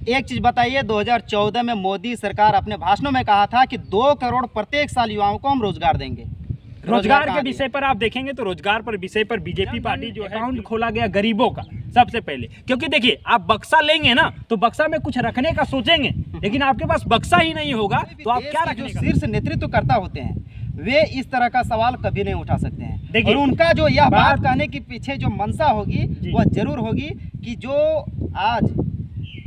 एक चीज बताइए, 2014 में मोदी सरकार अपने भाषणों में कहा था कि 2 करोड़ प्रत्येक साल युवाओं को हम रोजगार देंगे। रोजगार के विषय पर आप देखेंगे तो रोजगार पर विषय पर बीजेपी पार्टी जो है अकाउंट खोला गया गरीबों का सबसे पहले, क्योंकि देखिए आप बक्सा लेंगे ना तो बक्सा में कुछ रखने का सोचेंगे, लेकिन आपके पास बक्सा ही नहीं होगा तो आप क्या रखने का? शीर्ष नेतृत्वकर्ता होते हैं वे इस तरह का सवाल कभी नहीं उठा सकते हैं। और उनका जो यह बात कहने के पीछे जो मंशा होगी वह जरूर होगी कि जो आज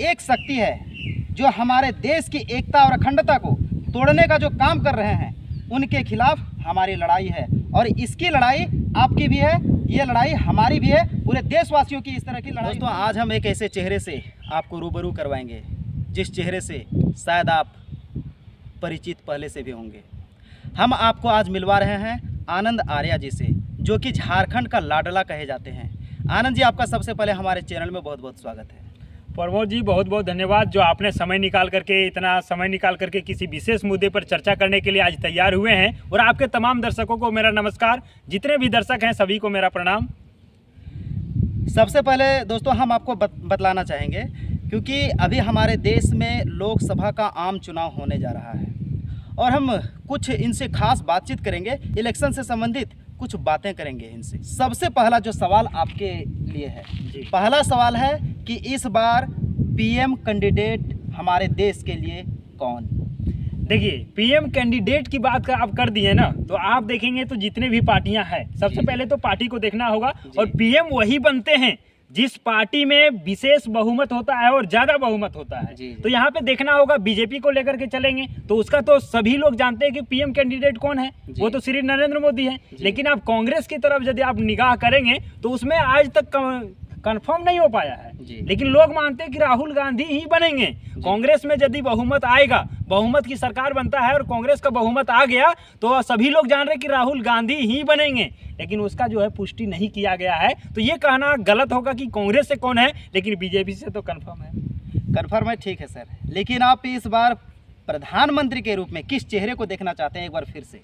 एक शक्ति है जो हमारे देश की एकता और अखंडता को तोड़ने का जो काम कर रहे हैं उनके खिलाफ हमारी लड़ाई है। और इसकी लड़ाई आपकी भी है, ये लड़ाई हमारी भी है, पूरे देशवासियों की इस तरह की लड़ाई। दोस्तों आज हम एक ऐसे चेहरे से आपको रूबरू करवाएंगे जिस चेहरे से शायद आप परिचित पहले से भी होंगे। हम आपको आज मिलवा रहे हैं आनंद आर्या जी से, जो कि झारखंड का लाडला कहे जाते हैं। आनंद जी, आपका सबसे पहले हमारे चैनल में बहुत बहुत स्वागत है। प्रमोद जी बहुत बहुत धन्यवाद, जो आपने समय निकाल करके इतना समय निकाल करके किसी विशेष मुद्दे पर चर्चा करने के लिए आज तैयार हुए हैं। और आपके तमाम दर्शकों को मेरा नमस्कार, जितने भी दर्शक हैं सभी को मेरा प्रणाम। सबसे पहले दोस्तों हम आपको बतलाना चाहेंगे, क्योंकि अभी हमारे देश में लोकसभा का आम चुनाव होने जा रहा है और हम कुछ इनसे खास बातचीत करेंगे, इलेक्शन से संबंधित कुछ बातें करेंगे इनसे। सबसे पहला जो सवाल आपके लिए है, पहला सवाल है कि इस बार पीएम कैंडिडेट हमारे देश के लिए कौन? देखिए पीएम कैंडिडेट की बात आप कर दिए ना, तो आप देखेंगे तो जितने भी पार्टियां हैं सबसे पहले तो पार्टी को देखना होगा। और पीएम वही बनते हैं जिस पार्टी में विशेष बहुमत होता है और ज्यादा बहुमत होता है। तो यहाँ पे देखना होगा, बीजेपी को लेकर के चलेंगे तो उसका तो सभी लोग जानते हैं कि पीएम कैंडिडेट कौन है, वो तो श्री नरेंद्र मोदी है। लेकिन आप कांग्रेस की तरफ यदि आप निगाह करेंगे तो उसमें आज तक कंफर्म नहीं हो पाया है, लेकिन लोग मानते हैं कि राहुल गांधी ही बनेंगे। कांग्रेस में यदि बहुमत आएगा, बहुमत की सरकार बनता है और कांग्रेस का बहुमत आ गया तो सभी लोग जान रहे हैं कि राहुल गांधी ही बनेंगे, लेकिन उसका जो है पुष्टि नहीं किया गया है। तो ये कहना गलत होगा कि कांग्रेस से कौन है, लेकिन बीजेपी से तो कंफर्म है। कंफर्म है, ठीक है सर। लेकिन आप इस बार प्रधानमंत्री के रूप में किस चेहरे को देखना चाहते हैं एक बार फिर से?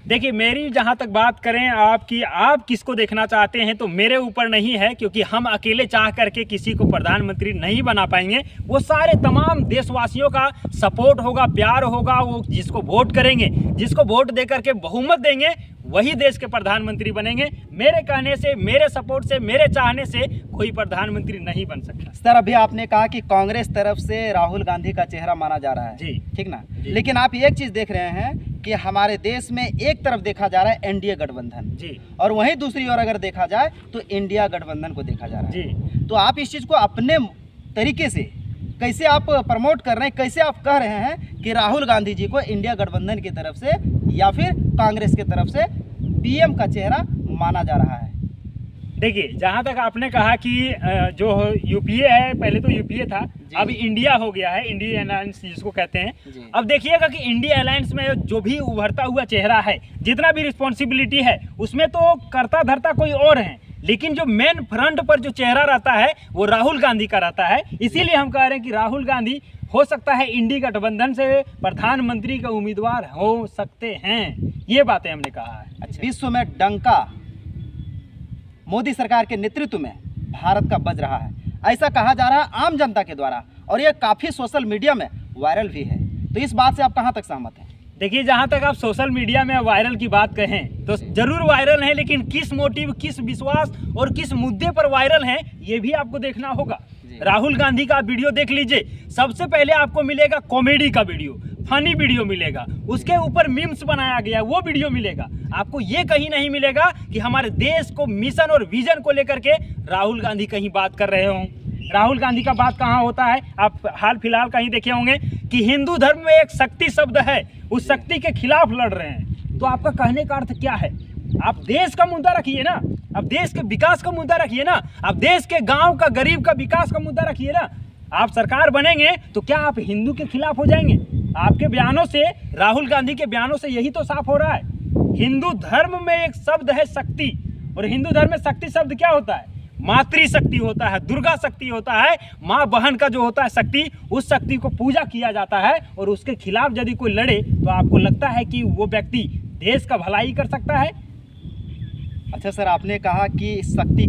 देखिए मेरी जहाँ तक बात करें आपकी, आप किसको देखना चाहते हैं तो मेरे ऊपर नहीं है, क्योंकि हम अकेले चाह करके किसी को प्रधानमंत्री नहीं बना पाएंगे। वो सारे तमाम देशवासियों का सपोर्ट होगा, प्यार होगा, वो जिसको वोट करेंगे, जिसको वोट दे करके बहुमत देंगे वही देश के प्रधानमंत्री बनेंगे। मेरे कहने से, मेरे सपोर्ट से, मेरे चाहने से कोई प्रधानमंत्री नहीं बन सकता। सर अभी आपने कहा कि कांग्रेस तरफ से राहुल गांधी का चेहरा माना जा रहा है, जी ठीक ना? लेकिन आप एक चीज देख रहे हैं कि हमारे देश में एक तरफ देखा जा रहा है एनडीए गठबंधन जी, और वहीं दूसरी ओर अगर देखा जाए तो इंडिया गठबंधन को देखा जा रहा है जी। तो आप इस चीज को अपने तरीके से कैसे आप प्रमोट कर रहे हैं, कैसे आप कह रहे हैं कि राहुल गांधी जी को इंडिया गठबंधन की तरफ से या फिर कांग्रेस की तरफ से पीएम का चेहरा माना जा रहा है? देखिए जहाँ तक आपने कहा कि जो यूपीए है, पहले तो यूपीए था, अब इंडिया हो गया है, इंडिया अलायंस जिसको कहते हैं। अब देखिएगा कि इंडिया अलायंस में जो भी उभरता हुआ चेहरा है, जितना भी रिस्पॉन्सिबिलिटी है उसमें तो करता धरता कोई और है, लेकिन जो मेन फ्रंट पर जो चेहरा रहता है वो राहुल गांधी का रहता है। इसीलिए हम कह रहे हैं कि राहुल गांधी हो सकता है इंडी गठबंधन से प्रधानमंत्री का उम्मीदवार हो सकते हैं, ये बातें हमने कहा है। अच्छा, विश्व में डंका मोदी सरकार के नेतृत्व में भारत का बज रहा है, ऐसा कहा जा रहा है आम जनता के द्वारा, और यह काफी सोशल मीडिया में वायरल भी है। तो इस बात से आप कहां तक सहमत हैं? देखिए जहाँ तक आप सोशल मीडिया में वायरल की बात कहें तो जरूर वायरल है, लेकिन किस मोटिव, किस विश्वास और किस मुद्दे पर वायरल है ये भी आपको देखना होगा। राहुल गांधी का वीडियो देख लीजिए, सबसे पहले आपको मिलेगा कॉमेडी का वीडियो, फनी वीडियो मिलेगा, उसके ऊपर मीम्स बनाया गया वो वीडियो मिलेगा। आपको ये कहीं नहीं मिलेगा कि हमारे देश को मिशन और विजन को लेकर के राहुल गांधी कहीं बात कर रहे हों। राहुल गांधी का बात कहाँ होता है, आप हाल फिलहाल कहीं देखे होंगे कि हिंदू धर्म में एक शक्ति शब्द है, उस शक्ति के खिलाफ लड़ रहे हैं। तो आपका कहने का अर्थ क्या है? आप देश का मुद्दा रखिए ना, आप देश के विकास का मुद्दा रखिए ना, आप देश के गांव का, गरीब का विकास का मुद्दा रखिए ना। आप सरकार बनेंगे तो क्या आप हिंदू के खिलाफ हो जाएंगे? आपके बयानों से, राहुल गांधी के बयानों से यही तो साफ हो रहा है। हिंदू धर्म में एक शब्द है शक्ति, और हिंदू धर्म में शक्ति शब्द क्या होता है? मातृशक्ति होता है, दुर्गा शक्ति होता है, माँ बहन का जो होता है शक्ति, उस शक्ति को पूजा किया जाता है। और उसके खिलाफ यदि कोई लड़े तो आपको लगता है कि वो व्यक्ति देश का भलाई कर सकता है? अच्छा सर, आपने कहा कि शक्ति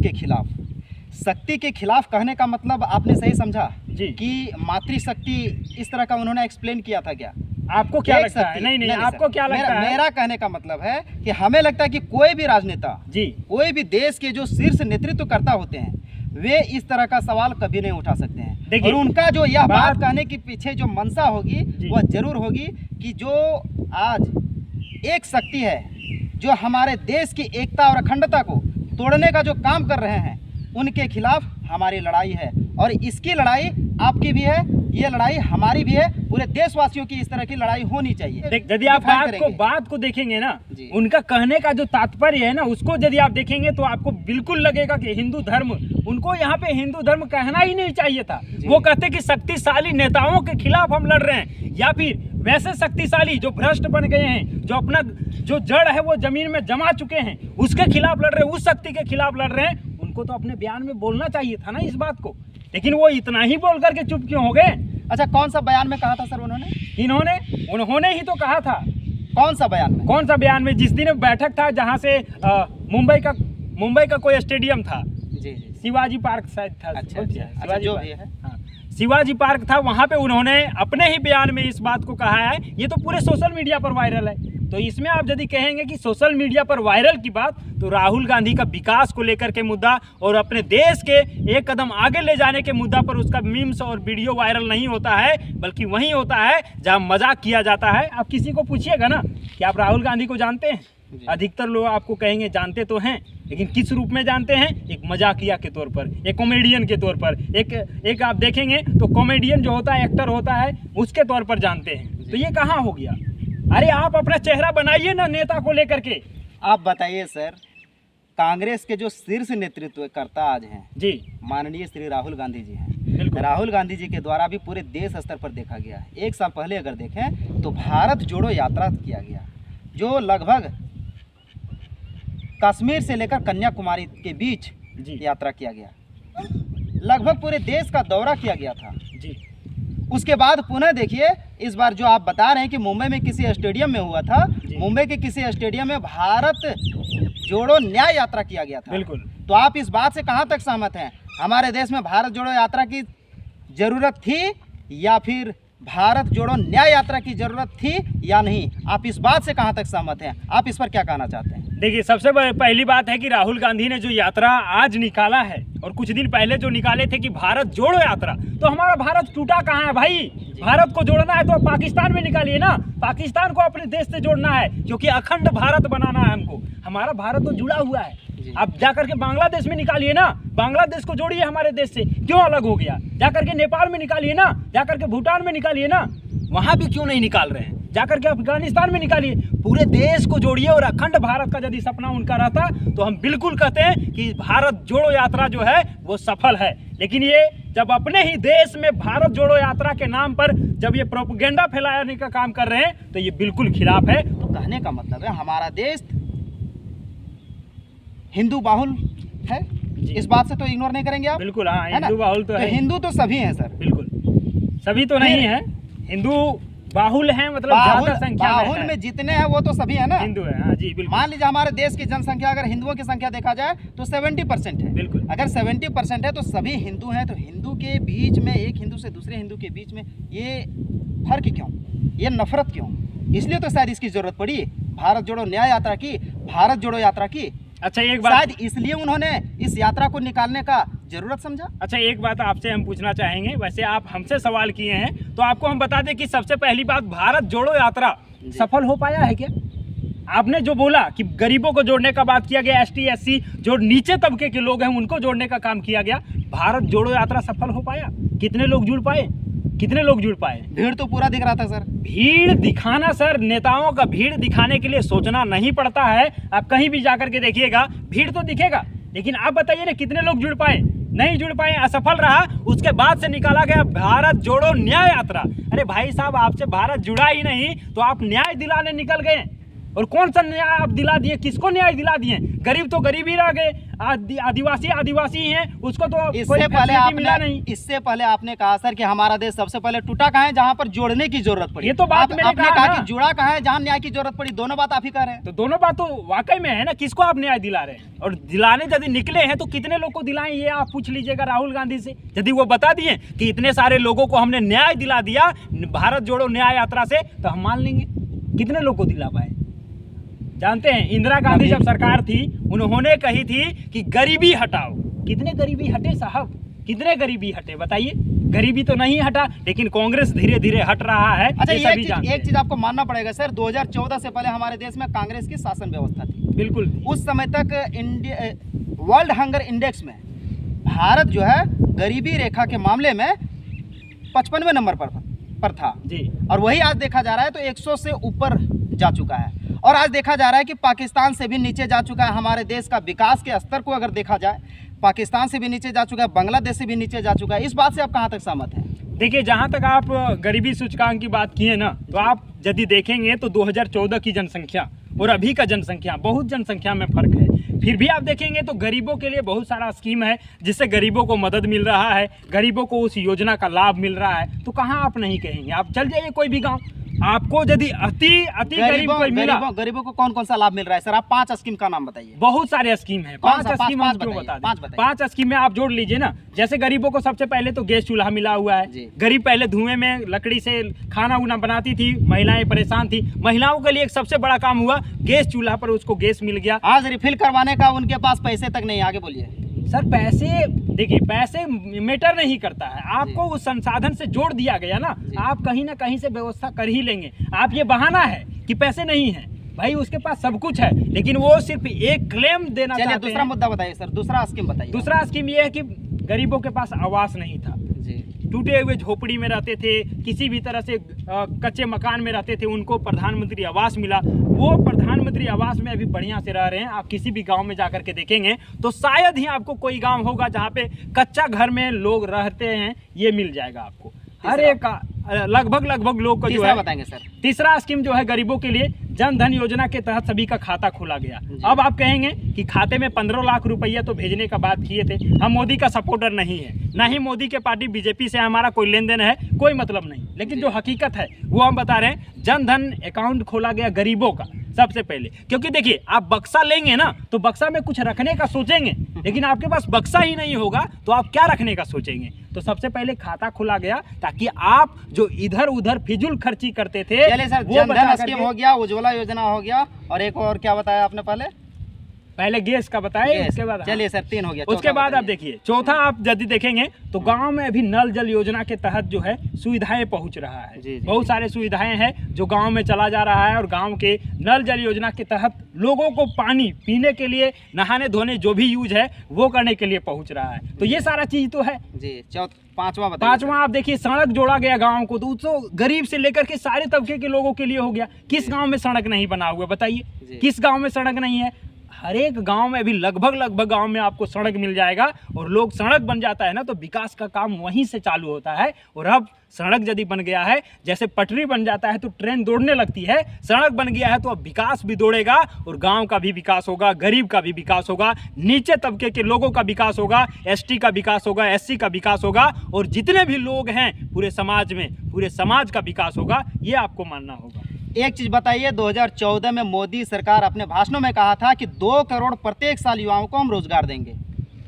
के खिलाफ कहने का मतलब आपने सही समझा? जी। कि मातृशक्ति इस तरह का उन्होंने एक्सप्लेन किया था क्या? आपको क्या एक लगता है? शक्ति- नहीं, सर, आपको क्या लगता है? मेरा कहने का मतलब है कि हमें लगता है कि कोई भी राजनेता, जी, कोई भी देश के जो शीर्ष नेतृत्व करता होते हैं, वे इस तरह का सवाल कभी नहीं उठा सकते हैं। देखिए, और उनका जो यह बात बात कहने के पीछे जो मंशा होगी जी। वह जरूर होगी कि जो आज एक शक्ति है जो हमारे देश की एकता और अखंडता को तोड़ने का जो काम कर रहे हैं, उनके खिलाफ हमारी लड़ाई है। और इसकी लड़ाई आपकी भी है, ये लड़ाई हमारी भी है, पूरे देशवासियों की इस तरह की लड़ाई होनी चाहिए। यदि आप Define बात को देखेंगे ना, जी। उनका कहने का जो तात्पर्य है ना, उसको यदि आप देखेंगे तो आपको बिल्कुल लगेगा कि हिंदू धर्म, उनको यहाँ पे हिंदू धर्म कहना ही नहीं चाहिए था। जी। वो कहते कि शक्तिशाली नेताओं के खिलाफ हम लड़ रहे हैं, या फिर वैसे शक्तिशाली जो भ्रष्ट बन गए हैं, जो अपना जो जड़ है वो जमीन में जमा चुके हैं, उसके खिलाफ लड़ रहे हैं, उस शक्ति के खिलाफ लड़ रहे हैं। उनको तो अपने बयान में बोलना चाहिए था ना इस बात को, लेकिन वो इतना ही बोल करके चुप क्यों हो गए? अच्छा, कौन सा बयान में कहा था सर उन्होंने? उन्होंने ही तो कहा था। कौन सा बयान में? कौन सा बयान में? जिस दिन बैठक था जहां से मुंबई का कोई स्टेडियम था, जी जी। शिवाजी पार्क शायद था। अच्छा, शिवाजी जो पार्क। भी है। हाँ, शिवाजी पार्क था, वहां पे उन्होंने अपने ही बयान में इस बात को कहा है। ये तो पूरे सोशल मीडिया पर वायरल है। तो इसमें आप यदि कहेंगे कि सोशल मीडिया पर वायरल की बात, तो राहुल गांधी का विकास को लेकर के मुद्दा और अपने देश के एक कदम आगे ले जाने के मुद्दा पर उसका मीम्स और वीडियो वायरल नहीं होता है, बल्कि वहीं होता है जहां मजाक किया जाता है। आप किसी को पूछिएगा ना कि आप राहुल गांधी को जानते हैं, अधिकतर लोग आपको कहेंगे जानते तो हैं, लेकिन किस रूप में जानते हैं? एक मजाकिया के तौर पर, एक कॉमेडियन के तौर पर, एक आप देखेंगे तो कॉमेडियन जो होता है, एक्टर होता है, उसके तौर पर जानते हैं। तो ये कहाँ हो गया? अरे आप अपना चेहरा बनाइए ना नेता को लेकर के। आप बताइए सर, कांग्रेस के जो शीर्ष नेतृत्व करता आज हैं जी, माननीय श्री राहुल गांधी जी हैं। बिल्कुल। राहुल गांधी जी के द्वारा भी पूरे देश स्तर पर देखा गया है। एक साल पहले अगर देखें तो भारत जोड़ो यात्रा किया गया, जो लगभग कश्मीर से लेकर कन्याकुमारी के बीच जी। यात्रा किया गया, लगभग पूरे देश का दौरा किया गया था। जी, उसके बाद पुनः देखिए, इस बार जो आप बता रहे हैं कि मुंबई में किसी स्टेडियम में हुआ था, मुंबई के किसी स्टेडियम में भारत जोड़ो न्याय यात्रा किया गया था। बिल्कुल। तो आप इस बात से कहां तक सहमत हैं? हमारे देश में भारत जोड़ो यात्रा की जरूरत थी या फिर भारत जोड़ो न्याय यात्रा की जरूरत थी या नहीं? आप इस बात से कहां तक सहमत हैं? आप इस पर क्या कहना चाहते हैं? देखिए, सबसे पहली बात है कि राहुल गांधी ने जो यात्रा आज निकाला है और कुछ दिन पहले जो निकाले थे कि भारत जोड़ो यात्रा, तो हमारा भारत टूटा कहाँ है भाई? भारत को जोड़ना है तो पाकिस्तान में निकालिए ना, पाकिस्तान को अपने देश से जोड़ना है, क्योंकि अखंड भारत बनाना है हमको। हमारा भारत तो जुड़ा हुआ है। आप जाकर के बांग्लादेश में निकालिए ना, बांग्लादेश को जोड़िए हमारे देश से, क्यों अलग हो गया? जाकर के नेपाल में निकालिए ना, जाकर के भूटान में निकालिए ना, वहां भी क्यों नहीं निकाल रहे हैं? जाकर के अफगानिस्तान में निकालिए, पूरे देश को जोड़िए। और अखंड भारत का यदि सपना उनका रहता तो हम बिल्कुल कहते हैं कि भारत जोड़ो यात्रा जो है वो सफल है। लेकिन ये जब अपने ही देश में भारत जोड़ो यात्रा के नाम पर जब ये प्रोपेगेंडा फैलाने का काम कर रहे हैं, तो ये बिल्कुल खिलाफ है। तो कहने का मतलब है हमारा देश हिंदू बाहुल है, इस बात से तो इग्नोर नहीं करेंगे आप? बिल्कुल, हाँ, है ना? हिंदू बाहुल तो है। हिंदू तो सभी हैं सर। बिल्कुल, सभी तो नहीं है, हिंदू बाहुल हैं, मतलब ज्यादा संख्या बाहुल में जितने हैं वो तो सभी है ना, हिंदू है। हाँ जी, बिल्कुल। मान लीजिए हमारे देश की जनसंख्या, अगर हिंदुओं की संख्या देखा जाए तो 70% है। बिल्कुल। अगर 70% है तो सभी हिंदू हैं, तो हिंदू के बीच में, एक हिंदू से दूसरे हिंदू के बीच में ये फर्क क्यों, ये नफरत क्यों? इसलिए तो शायद इसकी जरूरत पड़ी, भारत जोड़ो न्याय यात्रा की, भारत जोड़ो यात्रा की। अच्छा, एक बात, शायद इसलिए उन्होंने इस यात्रा को निकालने का जरूरत समझा। अच्छा, एक बात आपसे हम पूछना चाहेंगे। वैसे आप हमसे सवाल किए हैं तो आपको हम बता दें कि सबसे पहली बात, भारत जोड़ो यात्रा सफल हो पाया है क्या? आपने जो बोला कि गरीबों को जोड़ने का बात किया गया, ST SC जो नीचे तबके के लोग हैं उनको जोड़ने का काम किया गया, भारत जोड़ो यात्रा सफल हो पाया? कितने लोग जुड़ पाए? कितने लोग जुड़ पाए? भीड़ तो पूरा दिख रहा था सर। भीड़ दिखाना सर, नेताओं का भीड़ दिखाने के लिए सोचना नहीं पड़ता है। आप कहीं भी जाकर के देखिएगा, भीड़ तो दिखेगा, लेकिन आप बताइए ना कितने लोग जुड़ पाए? नहीं जुड़ पाए, असफल रहा। उसके बाद से निकाला गया भारत जोड़ो न्याय यात्रा। अरे भाई साहब, आपसे भारत जुड़ा ही नहीं तो आप न्याय दिलाने निकल गए। और कौन सा न्याय आप दिला दिए? किसको न्याय दिला दिए? गरीब तो गरीब ही रह गए, आदिवासी हैं, उसको तो कोई फैसिलिटी मिला नहीं। इससे पहले आपने कहा सर कि हमारा देश सबसे पहले टूटा कहाँ है, जहाँ पर जोड़ने की जरूरत पड़ी। ये तो बात मैंने कहा कि जुड़ा कहाँ है, जहाँ न्याय की जरूरत पड़ी। दोनों बात आप ही कह रहे हैं। तो दोनों बात तो वाकई में है ना, किसको आप न्याय दिला रहे हैं? और दिलाने यदि निकले हैं तो कितने लोग को दिलाएं, ये आप पूछ लीजिएगा राहुल गांधी से। यदि वो बता दिए कि इतने सारे लोगों को हमने न्याय दिला दिया भारत जोड़ो न्याय यात्रा से, तो हम मान लेंगे। कितने लोग को दिला पाए? जानते हैं, इंदिरा गांधी जब सरकार थी उन्होंने कही थी कि गरीबी हटाओ। कितने गरीबी हटे साहब? कितने गरीबी हटे बताइए? गरीबी तो नहीं हटा, लेकिन कांग्रेस धीरे धीरे हट रहा है। अच्छा, एक चीज आपको मानना पड़ेगा सर, 2014 से पहले हमारे देश में कांग्रेस की शासन व्यवस्था थी। बिल्कुल। उस समय तक वर्ल्ड हंगर इंडेक्स में भारत जो है गरीबी रेखा के मामले में 55वें नंबर पर था जी। और वही आज देखा जा रहा है तो 100 से ऊपर जा चुका है। और आज देखा जा रहा है कि पाकिस्तान से भी नीचे जा चुका है। हमारे देश का विकास के स्तर को अगर देखा जाए, पाकिस्तान से भी नीचे जा चुका है, बांग्लादेश से भी नीचे जा चुका है। इस बात से आप कहाँ तक सहमत हैं? देखिए, जहाँ तक आप गरीबी सूचकांक की बात की है ना, तो आप यदि देखेंगे तो 2014 की जनसंख्या और अभी का जनसंख्या, बहुत जनसंख्या में फर्क है। फिर भी आप देखेंगे तो गरीबों के लिए बहुत सारा स्कीम है जिससे गरीबों को मदद मिल रहा है, गरीबों को उस योजना का लाभ मिल रहा है। तो कहाँ आप नहीं कहेंगे? आप चल जाइए कोई भी गांव, आपको यदि अति गरीब कोई मिला। गरीबों को कौन कौन सा लाभ मिल रहा है सर? आप 5 स्कीम का नाम बताइए। बहुत सारे स्कीम है, 5 स्कीम हम क्यों बता दें? 5 स्कीम में आप जोड़ लीजिए ना। जैसे गरीबों को सबसे पहले तो गैस चूल्हा मिला हुआ है। गरीब पहले धुएं में लकड़ी से खाना उना बनाती थी, महिलाएं परेशान थी। महिलाओं के लिए एक सबसे बड़ा काम हुआ, गैस चूल्हा पर उसको गैस मिल गया। आज रिफिल करवाने का उनके पास पैसे तक नहीं। आगे बोलिए सर। पैसे देखिए, पैसे मैटर नहीं करता है, आपको उस संसाधन से जोड़ दिया गया ना, आप कहीं ना कहीं से व्यवस्था कर ही लेंगे। आप ये बहाना है कि पैसे नहीं है, भाई उसके पास सब कुछ है, लेकिन वो सिर्फ एक क्लेम देना चाहते हैं। दूसरा मुद्दा बताइए सर, दूसरा स्कीम बताइए। दूसरा स्कीम ये है कि गरीबों के पास आवास नहीं था, टूटे हुए झोपड़ी में रहते थे, किसी भी तरह से कच्चे मकान में रहते थे, उनको प्रधानमंत्री आवास मिला। वो प्रधानमंत्री आवास में अभी बढ़िया से रह रहे हैं। आप किसी भी गांव में जाकर के देखेंगे तो शायद ही आपको कोई गांव होगा जहां पे कच्चा घर में लोग रहते हैं, ये मिल जाएगा आपको। हर एक लगभग लोग को जो है बताएंगे सर। तीसरा स्कीम जो है गरीबों के लिए, जन धन योजना के तहत सभी का खाता खोला गया। अब आप कहेंगे कि खाते में 15 लाख रुपया तो भेजने का बात किए थे। हम मोदी का सपोर्टर नहीं है, ना ही मोदी के पार्टी बीजेपी से हमारा कोई लेन देन है, कोई मतलब नहीं। लेकिन जो हकीकत है वो हम बता रहे हैं, जन धन अकाउंट खोला गया गरीबों का सबसे पहले। क्योंकि देखिए, आप बक्सा लेंगे ना तो बक्सा में कुछ रखने का सोचेंगे, लेकिन आपके पास बक्सा ही नहीं होगा तो आप क्या रखने का सोचेंगे? तो सबसे पहले खाता खोला गया ताकि आप जो इधर उधर फिजूल खर्ची करते थे वो बचा स्कीम हो गया, उज्ज्वला योजना हो गया, और एक और क्या बताया आपने? पहले गैस का बताया, उसके बाद चलिए सर 3 हो गया। उसके बाद आप देखिए चौथा, आप यदि देखेंगे तो गांव में अभी नल जल योजना के तहत जो है सुविधाएं पहुंच रहा है। बहुत सारे सुविधाएं हैं जो गांव में चला जा रहा है, और गांव के नल जल योजना के तहत लोगों को पानी पीने के लिए, नहाने धोने जो भी यूज है वो करने के लिए पहुंच रहा है। तो ये सारा चीज तो है जी। पांचवा आप देखिए, सड़क जोड़ा गया गांव को, तो गरीब से लेकर के सारे तबके के लोगों के लिए हो गया। किस गांव में सड़क नहीं बना हुआ बताइए? किस गांव में सड़क नहीं है? हर एक गांव में अभी लगभग गांव में आपको सड़क मिल जाएगा। और लोग सड़क बन जाता है ना तो विकास का काम वहीं से चालू होता है। और अब सड़क यदि बन गया है, जैसे पटरी बन जाता है तो ट्रेन दौड़ने लगती है, सड़क बन गया है तो अब विकास भी दौड़ेगा, और गांव का भी विकास होगा, गरीब का भी विकास होगा, नीचे तबके के लोगों का विकास होगा, एसटी का विकास होगा, एससी का विकास होगा, और जितने भी लोग हैं पूरे समाज में, पूरे समाज का विकास होगा। ये आपको मानना होगा। एक चीज बताइए, 2014 में मोदी सरकार अपने भाषणों में कहा था कि 2 करोड़ प्रत्येक साल युवाओं को हम रोजगार देंगे।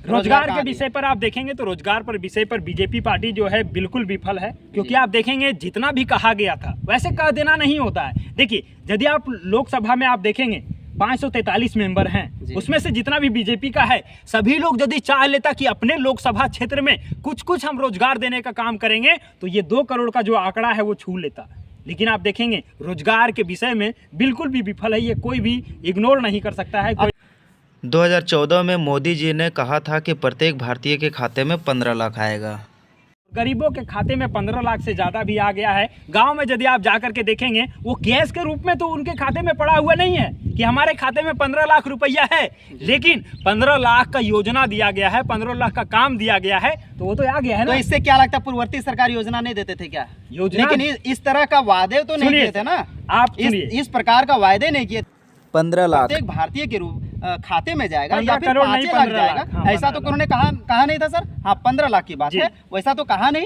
रोजगार के विषय पर आप देखेंगे तो रोजगार पर विषय पर बीजेपी पार्टी जो है बिल्कुल विफल है। क्योंकि आप देखेंगे जितना भी कहा गया था वैसे कह देना नहीं होता है। देखिए, यदि आप लोकसभा में आप देखेंगे 543 मेंबर हैं, उसमें से जितना भी बीजेपी का है, सभी लोग यदि चाह लेता कि अपने लोकसभा क्षेत्र में कुछ हम रोजगार देने का काम करेंगे तो ये 2 करोड़ का जो आंकड़ा है वो छू लेता। लेकिन आप देखेंगे रोजगार के विषय में बिल्कुल भी विफल है, ये कोई भी इग्नोर नहीं कर सकता है। 2014 में मोदी जी ने कहा था कि प्रत्येक भारतीय के खाते में 15 लाख आएगा। गरीबों के खाते में 15 लाख से ज़्यादा भी आ गया है। गांव में यदि आप जाकर के देखेंगे वो कैश के रूप में तो उनके खाते में पड़ा हुआ नहीं है कि हमारे खाते में 15 लाख रुपया है, लेकिन 15 लाख का योजना दिया गया है, 15 लाख का काम दिया गया है, तो वो तो आ गया है ना। तो इससे क्या लगता है, पूर्ववर्ती सरकार योजना नहीं देते थे क्या? योजना, लेकिन इस तरह का वादे तो नहीं किए थे ना। आप इस प्रकार का वादे नहीं किए। 15 लाख प्रत्येक भारतीय के रूप खाते में जाएगा 15 या फिर करोड़ 5 नहीं, लाख 15 जाएगा, लाख, हाँ, ऐसा 15 तो उन्होंने कहा नहीं था सर। हाँ 15 लाख की बात जी। है, वैसा तो कहा नहीं।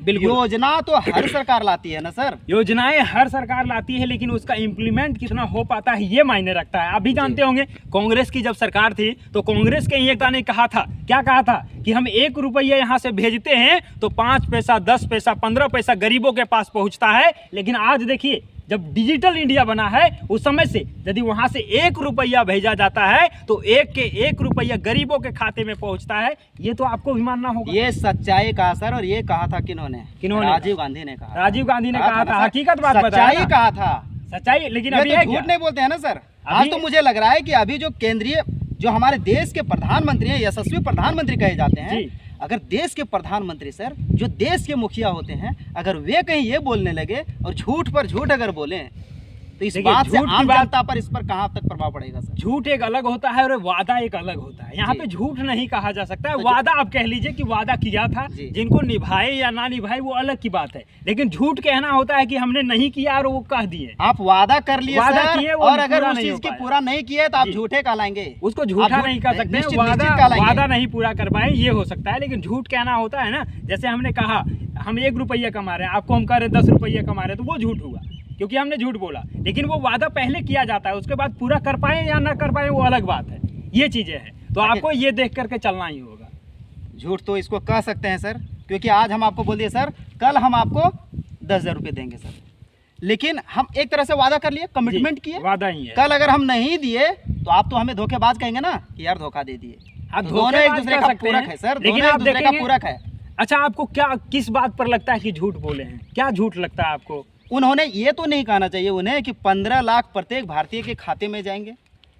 बिल्कुल। योजना तो हर सरकार लाती है ना सर। योजनाएं हर सरकार लाती है, लेकिन उसका इम्प्लीमेंट कितना हो पाता है ये मायने रखता है। आप भी जानते होंगे कांग्रेस की जब सरकार थी तो कांग्रेस के ही एक ने कहा था, क्या कहा था कि हम 1 रुपया यहाँ से भेजते हैं तो 5 पैसा 10 पैसा 15 पैसा गरीबों के पास पहुँचता है। लेकिन आज देखिए जब डिजिटल इंडिया बना है उस समय से यदि वहां से 1 रुपया भेजा जाता है तो 1 रुपया गरीबों के खाते में पहुंचता है। ये तो आपको भी मानना होगा। ये सच्चाई कहा सर, और ये कहा था किन्होंने? राजीव गांधी ने कहा। राजीव गांधी ने कहा था, हकीकत बात सच्चाई कहा था, सच्चाई। लेकिन अभी तो झूठ नहीं बोलते हैं ना सर। आज तो मुझे लग रहा है कि अभी जो केंद्रीय जो हमारे देश के प्रधानमंत्री हैं, यशस्वी प्रधानमंत्री कहे जाते हैं, अगर देश के प्रधानमंत्री सर जो देश के मुखिया होते हैं, अगर वे कहीं ये बोलने लगे और झूठ पर झूठ अगर बोले तो इस बात से आम जनता पर इस पर कहाँ तक प्रभाव पड़ेगा सर? झूठ एक अलग होता है और वादा एक अलग होता है। यहाँ पे झूठ नहीं कहा जा सकता है। वादा आप कह लीजिए कि वादा किया था, जिनको निभाए या ना निभाए वो अलग की बात है, लेकिन झूठ कहना होता है कि हमने नहीं किया और वो कह दिए। आप वादा कर लिए, वादा किए और अगर उस चीज की पूरा नहीं किए तो आप झूठे कहलाएंगे। उसको झूठा नहीं कह सकते, वादा नहीं पूरा कर पाए ये हो सकता है, लेकिन झूठ कहना होता है ना। जैसे हमने कहा हम 1 रुपया कमा रहे हैं, आपको हम कह रहे 10 रुपया कमा रहे हैं, तो वो झूठ हुआ क्योंकि हमने झूठ बोला। लेकिन वो वादा पहले किया जाता है, उसके बाद पूरा कर पाए या ना कर पाए वो अलग बात है। ये चीजें हैं, तो आपको ये देख करके चलना ही होगा। झूठ तो इसको कह सकते हैं सर, क्योंकि आज हम आपको बोल दिए सर कल हम आपको 10,000 रुपये देंगे सर, लेकिन हम एक तरह से वादा कर लिए, कमिटमेंट किए, वादा ही है। कल अगर हम नहीं दिए तो आप तो हमें धोखेबाज कहेंगे ना कि यार धोखा दे दिए। दोनों एक दूसरे का पूरक है सर, लेकिन आप दूसरे का पूरक है। अच्छा आपको क्या किस बात पर लगता है कि झूठ बोले हैं? क्या झूठ लगता है आपको? उन्होंने ये तो नहीं कहना चाहिए उन्हें कि 15 लाख प्रत्येक भारतीय के खाते में जाएंगे।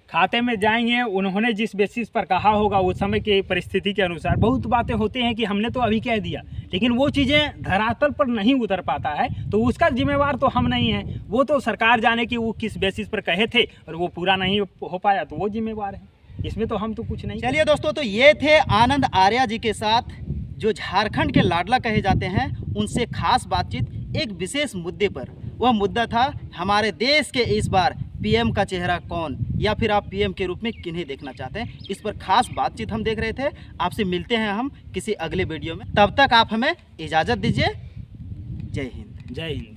खाते में जाएंगे, उन्होंने जिस बेसिस पर कहा होगा उस समय की परिस्थिति के अनुसार बहुत बातें होती हैं कि हमने तो अभी कह दिया, लेकिन वो चीज़ें धरातल पर नहीं उतर पाता है, तो उसका जिम्मेवार तो हम नहीं हैं। वो तो सरकार जाने की वो किस बेसिस पर कहे थे और वो पूरा नहीं हो पाया तो वो जिम्मेवार है, इसमें तो हम तो कुछ नहीं। चलिए दोस्तों, तो ये थे आनंद आर्या जी के साथ जो झारखंड के लाडला कहे जाते हैं, उनसे खास बातचीत एक विशेष मुद्दे पर। वह मुद्दा था हमारे देश के इस बार पीएम का चेहरा कौन, या फिर आप पीएम के रूप में किन्हें देखना चाहते हैं। इस पर खास बातचीत हम देख रहे थे। आपसे मिलते हैं हम किसी अगले वीडियो में, तब तक आप हमें इजाज़त दीजिए। जय हिंद। जय हिंद।